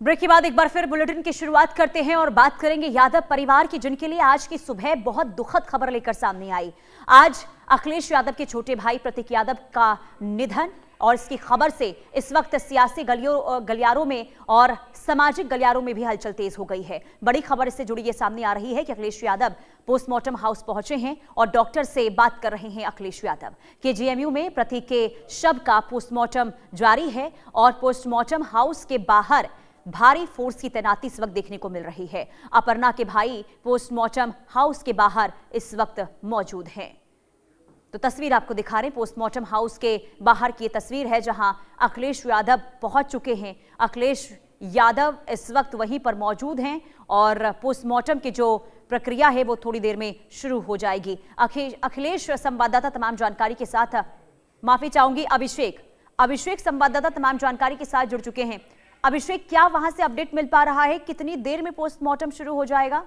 Break के बाद एक बार फिर बुलेटिन की शुरुआत करते हैं और बात करेंगे यादव परिवार की, जिनके लिए आज की सुबह बहुत दुखद खबर लेकर सामने आई। आज अखिलेश यादव के छोटे भाई प्रतीक यादव का निधन, और इसकी खबर से इस वक्त सियासी गलियारों में और सामाजिक गलियारों में भी हलचल तेज हो गई है। बड़ी खबर इससे जुड़ी ये सामने आ रही है कि अखिलेश यादव पोस्टमार्टम हाउस पहुंचे हैं और डॉक्टर से बात कर रहे हैं। अखिलेश यादव के जीएमयू में प्रतीक के शव का पोस्टमार्टम जारी है और पोस्टमार्टम हाउस के बाहर भारी फोर्स की तैनाती इस वक्त देखने को मिल रही है। अपर्णा के भाई पोस्टमार्टम हाउस के बाहर इस वक्त मौजूद हैं। तो तस्वीर आपको दिखा रहे हैं, पोस्टमार्टम हाउस के बाहर की तस्वीर है जहां अखिलेश यादव पहुंच चुके हैं। अखिलेश यादव इस वक्त वहीं पर मौजूद हैं और पोस्टमार्टम की जो प्रक्रिया है वो थोड़ी देर में शुरू हो जाएगी। अखिलेश संवाददाता तमाम जानकारी के साथ, माफी चाहूंगी अभिषेक संवाददाता तमाम जानकारी के साथ जुड़ चुके हैं। अभिषेक, क्या वहां से अपडेट मिल पा रहा है, कितनी देर में पोस्टमार्टम शुरू हो जाएगा?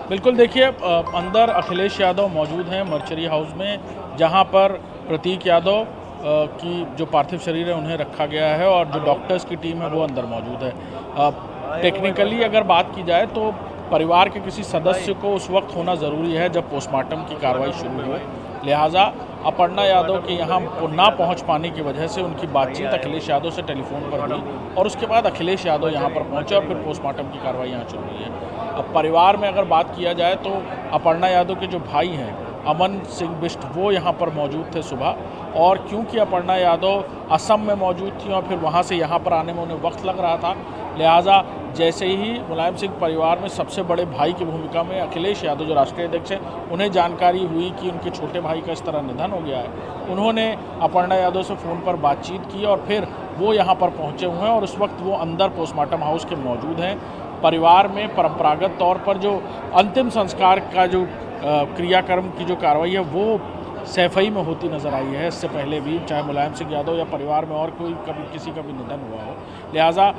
बिल्कुल, देखिए अंदर अखिलेश यादव मौजूद हैं मर्चरी हाउस में, जहां पर प्रतीक यादव की जो पार्थिव शरीर है उन्हें रखा गया है और जो डॉक्टर्स की टीम है वो अंदर मौजूद है। टेक्निकली अगर बात की जाए तो परिवार के किसी सदस्य को उस वक्त होना ज़रूरी है जब पोस्टमार्टम की कार्रवाई शुरू हो, लिहाजा अपर्णा यादव के यहाँ ना पहुँच पाने की वजह से उनकी बातचीत अखिलेश यादव से टेलीफोन पर हुई और उसके बाद अखिलेश यादव यहाँ पर पहुँचे और फिर पोस्टमार्टम की कार्रवाई यहाँ चल रही है। अब परिवार में अगर बात किया जाए तो अपर्णा यादव के जो भाई हैं अमन सिंह बिष्ट, वो यहाँ पर मौजूद थे सुबह, और क्योंकि अपर्णा यादव असम में मौजूद थी और फिर वहाँ से यहाँ पर आने में उन्हें वक्त लग रहा था, लिहाजा जैसे ही मुलायम सिंह परिवार में सबसे बड़े भाई की भूमिका में अखिलेश यादव जो राष्ट्रीय अध्यक्ष हैं, उन्हें जानकारी हुई कि उनके छोटे भाई का इस तरह निधन हो गया है, उन्होंने अपर्णा यादव से फ़ोन पर बातचीत की और फिर वो यहाँ पर पहुँचे हुए हैं और उस वक्त वो अंदर पोस्टमार्टम हाउस के मौजूद हैं। परिवार में परंपरागत तौर पर जो अंतिम संस्कार का जो क्रियाक्रम की जो कार्रवाई है वो सैफई में होती नज़र आई है। इससे पहले भी चाहे मुलायम सिंह यादव या परिवार में और कोई किसी का भी निधन हुआ हो, लिहाजा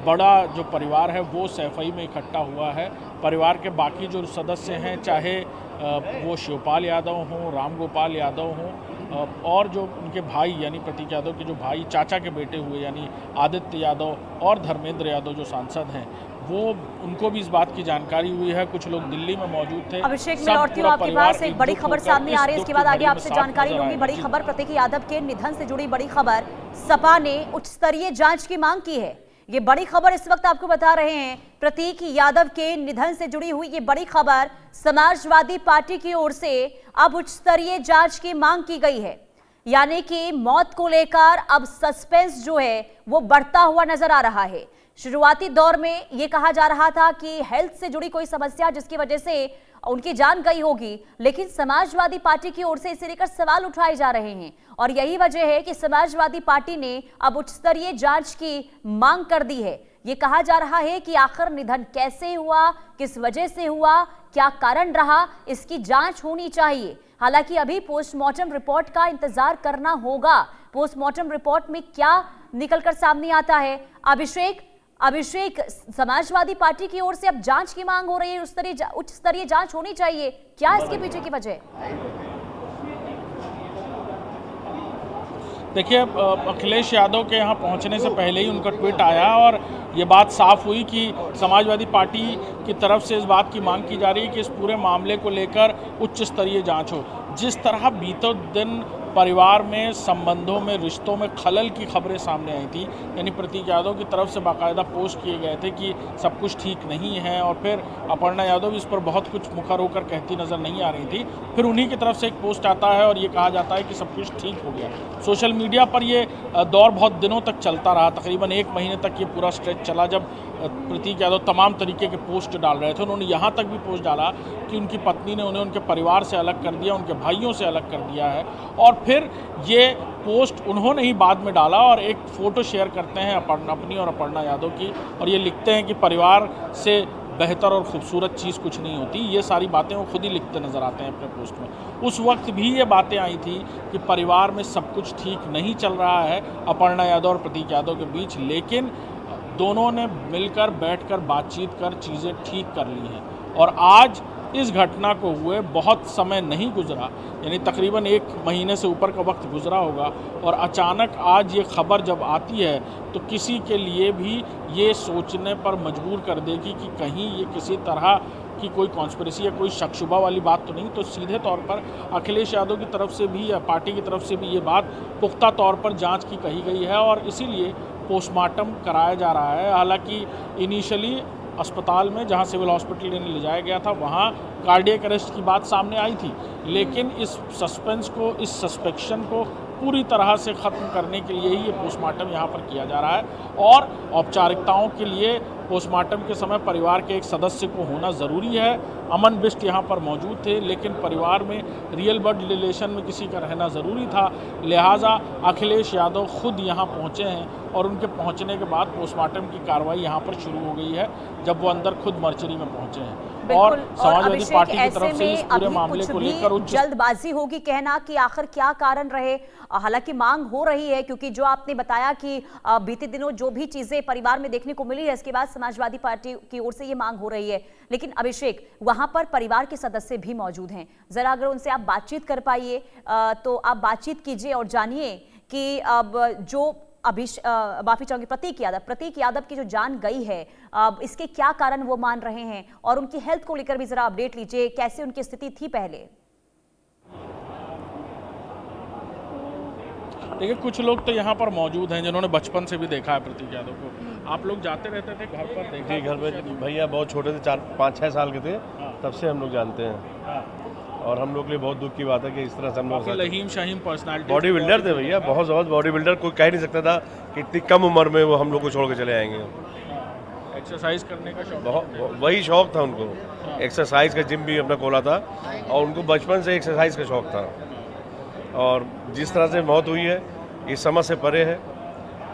बड़ा जो परिवार है वो सैफई में इकट्ठा हुआ है। परिवार के बाकी जो सदस्य हैं, चाहे वो शिवपाल यादव हों, राम गोपाल यादव हों, और जो उनके भाई यानी प्रतीक यादव के जो भाई चाचा के बेटे हुए यानी आदित्य यादव और धर्मेंद्र यादव जो सांसद हैं, वो उनको भी इस बात की जानकारी हुई है। कुछ लोग दिल्ली में मौजूद थे। अभिषेक, मैं लौटती हूँ आपके पास, एक बड़ी खबर सामने आ रही है, इसके बाद आगे आपसे जानकारी लूंगी। बड़ी खबर, प्रतीक यादव के निधन से जुड़ी बड़ी खबर, सपा ने उच्च स्तरीय जांच की मांग की है। ये बड़ी खबर इस वक्त आपको बता रहे हैं, प्रतीक यादव के निधन से जुड़ी हुई ये बड़ी खबर, समाजवादी पार्टी की ओर से अब उच्च स्तरीय जांच की मांग की गई है। यानी कि मौत को लेकर अब सस्पेंस जो है वो बढ़ता हुआ नजर आ रहा है। शुरुआती दौर में यह कहा जा रहा था कि हेल्थ से जुड़ी कोई समस्या जिसकी वजह से उनकी जान गई होगी, लेकिन समाजवादी पार्टी की ओर से इसे लेकर सवाल उठाए जा रहे हैं और यही वजह है कि समाजवादी पार्टी ने अब उच्च स्तरीय जांच की मांग कर दी है। ये कहा जा रहा है कि आखिर निधन कैसे हुआ, किस वजह से हुआ, क्या कारण रहा, इसकी जांच होनी चाहिए। हालांकि अभी पोस्टमार्टम रिपोर्ट का इंतजार करना होगा। पोस्टमार्टम रिपोर्ट में क्या निकलकर सामने आता है। अभिषेक, समाजवादी पार्टी की ओर से अब जांच की मांग हो रही है, उच्च स्तरीय जांच होनी चाहिए, क्या इसके पीछे की वजह? देखिए, अखिलेश यादव के यहाँ पहुँचने से पहले ही उनका ट्वीट आया और ये बात साफ हुई कि समाजवादी पार्टी की तरफ से इस बात की मांग की जा रही है कि इस पूरे मामले को लेकर उच्च स्तरीय जांच हो। जिस तरह बीते दिन परिवार में, संबंधों में, रिश्तों में खलल की खबरें सामने आई थी, यानी प्रतीक यादव की तरफ से बाकायदा पोस्ट किए गए थे कि सब कुछ ठीक नहीं है और फिर अपर्णा यादव इस पर बहुत कुछ मुखर होकर कहती नज़र नहीं आ रही थी। फिर उन्हीं की तरफ से एक पोस्ट आता है और ये कहा जाता है कि सब कुछ ठीक हो गया। सोशल मीडिया पर ये दौर बहुत दिनों तक चलता रहा, तकरीबन 1 महीने तक ये पूरा स्ट्रेच चला जब प्रतीक यादव तमाम तरीके के पोस्ट डाल रहे थे। उन्होंने यहाँ तक भी पोस्ट डाला कि उनकी पत्नी ने उन्हें उनके परिवार से अलग कर दिया, उनके भाइयों से अलग कर दिया है, और फिर ये पोस्ट उन्होंने ही बाद में डाला और एक फ़ोटो शेयर करते हैं अपनी और अपर्णा यादव की, और ये लिखते हैं कि परिवार से बेहतर और ख़ूबसूरत चीज़ कुछ नहीं होती। ये सारी बातें वो खुद ही लिखते नज़र आते हैं अपने पोस्ट में। उस वक्त भी ये बातें आई थी कि परिवार में सब कुछ ठीक नहीं चल रहा है अपर्णा यादव और प्रतीक यादव के बीच, लेकिन दोनों ने मिलकर बैठकर बातचीत कर चीज़ें ठीक कर ली हैं और आज इस घटना को हुए बहुत समय नहीं गुजरा, यानी तकरीबन 1 महीने से ऊपर का वक्त गुजरा होगा, और अचानक आज ये खबर जब आती है तो किसी के लिए भी ये सोचने पर मजबूर कर देगी कि कहीं ये किसी तरह की कोई कॉन्स्पिरेसी या कोई शक शुबा वाली बात तो नहीं। तो सीधे तौर पर अखिलेश यादव की तरफ से भी या पार्टी की तरफ से भी ये बात पुख्ता तौर पर जांच की कही गई है और इसीलिए पोस्टमार्टम कराया जा रहा है। हालांकि इनिशियली अस्पताल में जहां सिविल हॉस्पिटल ले जाया गया था वहां कार्डियक अरेस्ट की बात सामने आई थी, लेकिन इस सस्पेंस को, इस सस्पेक्शन को पूरी तरह से ख़त्म करने के लिए ही ये पोस्टमार्टम यहाँ पर किया जा रहा है। और औपचारिकताओं के लिए पोस्टमार्टम के समय परिवार के एक सदस्य को होना ज़रूरी है। अमन बिष्ट यहाँ पर मौजूद थे, लेकिन परिवार में रियल ब्लड रिलेशन में किसी का रहना ज़रूरी था, लिहाजा अखिलेश यादव खुद यहाँ पहुँचे हैं और उनके पहुँचने के बाद पोस्टमार्टम की कार्रवाई यहाँ पर शुरू हो गई है, जब वो अंदर खुद मर्चरी में पहुँचे हैं। और समाजवादी पार्टी की तरफ से इस पूरे मामले को लेकर जल्दबाजी होगी कहना कि आखिर क्या कारण रहे। हालांकि मांग हो रही है, क्योंकि जो आपने बताया कि बीते दिनों जो भी चीजें परिवार में देखने को मिली है, इसके बाद समाजवादी पार्टी की ओर से ये मांग हो रही है। लेकिन अभिषेक, वहां पर परिवार के सदस्य भी मौजूद हैं, जरा अगर उनसे आप बातचीत कर पाइए तो आप बातचीत कीजिए और जानिए कि अब जो माफी चाहूंगी प्रतीक यादव की जो जान गई है, इसके क्या कारण वो मान रहे हैं, और उनकी हेल्थ को लेकर भी जरा अपडेट लीजिए, कैसे उनकी स्थिति थी पहले। देखिए, कुछ लोग तो यहाँ पर मौजूद हैं जिन्होंने बचपन से भी देखा है प्रतीक यादव को। आप लोग जाते रहते थे घर पर? जी, घर में भैया बहुत छोटे थे, 4-5-6 साल के थे, तब से हम लोग जानते हैं। और हम लोग के लिए बहुत दुख की बात है कि इस तरह से हम लोग लहीम शाहीम पर्सनालिटी, बॉडी बिल्डर थे भैया, बहुत ज़बरदस्त बॉडी बिल्डर। कोई कह नहीं सकता था कि इतनी कम उम्र में वो हम लोग को छोड़ के चले आएंगे। एक्सरसाइज करने का शौक, बहुत वही शौक था उनको, एक्सरसाइज का जिम भी अपना खोला था और उनको बचपन से एक्सरसाइज का शौक था। और जिस तरह से मौत हुई है ये समझ से परे है।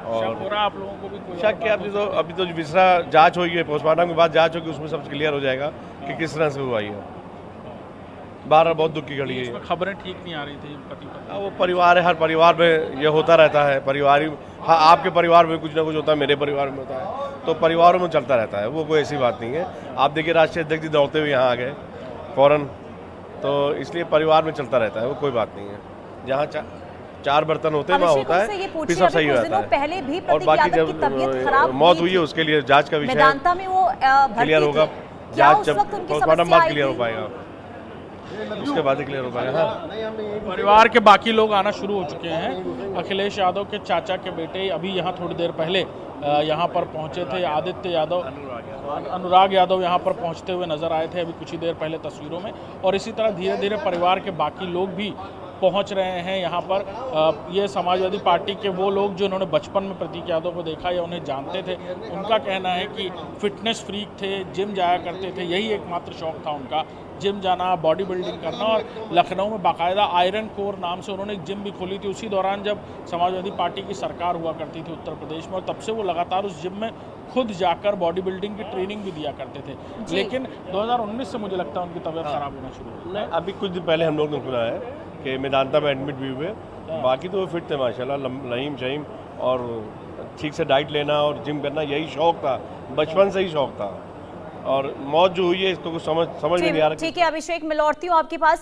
और आप लोगों को भी शक क्या, अभी तो विसरा जांच हुई है, पोस्टमार्टम के बाद जांच होगी, उसमें सब क्लियर हो जाएगा कि किस तरह से हुआ है। बारह बहुत दुख की घड़ी है, खबरें ठीक नहीं आ रही थी पति पत्नी। वो परिवार है, हर परिवार में ये होता रहता है। परिवार ही, हाँ, आपके परिवार में कुछ ना कुछ होता है, मेरे परिवार में होता है, तो परिवारों में चलता रहता है, वो कोई ऐसी बात नहीं है। आप देखिए राष्ट्रीय अध्यक्ष जी दौड़ते हुए यहाँ आ गए फौरन, तो इसलिए परिवार में चलता रहता है, वो कोई बात नहीं है। जहाँ 4 बर्तन होते हैं वहाँ होता है, फिर सब सही रहता है। पहले भी और बाकी जब मौत हुई है उसके लिए जांच का विषय क्लियर होगा, जांच जब पोस्टमार्टम बाद क्लियर हो पाएगा, उसके बाद ही क्लियर हो पाएगा। परिवार के बाकी लोग आना शुरू हो चुके हैं। अखिलेश यादव के चाचा के बेटे अभी यहाँ थोड़ी देर पहले यहाँ पर पहुँचे थे। आदित्य यादव, अनुराग यादव यहाँ पर पहुँचते हुए नजर आए थे अभी कुछ ही देर पहले तस्वीरों में। और इसी तरह धीरे धीरे परिवार के बाकी लोग भी पहुंच रहे हैं यहाँ पर। ये समाजवादी पार्टी के वो लोग जो उन्होंने बचपन में प्रतीक यादव को देखा या उन्हें जानते थे, उनका कहना है कि फिटनेस फ्रीक थे, जिम जाया करते थे, यही एकमात्र शौक था उनका, जिम जाना, बॉडी बिल्डिंग करना। और लखनऊ में बाकायदा आयरन कोर नाम से उन्होंने एक जिम भी खोली थी उसी दौरान जब समाजवादी पार्टी की सरकार हुआ करती थी उत्तर प्रदेश में, और तब से वो लगातार उस जिम में खुद जाकर बॉडी बिल्डिंग की ट्रेनिंग भी दिया करते थे। लेकिन 2019 से मुझे लगता है उनकी तबीयत खराब होना शुरू हुई। अभी कुछ दिन पहले हम लोग ने सुना है कि मेदांता में एडमिट भी हुए, बाकी तो वो फिट थे माशाल्लाह, लहीम शहीम, और ठीक से डाइट लेना और जिम करना यही शौक था, बचपन से ही शौक था। और मौत जो हुई है इसको कुछ समझ में नहीं आ रहा। ठीक है अभिषेक, मैं लौटती हूँ आपके पास।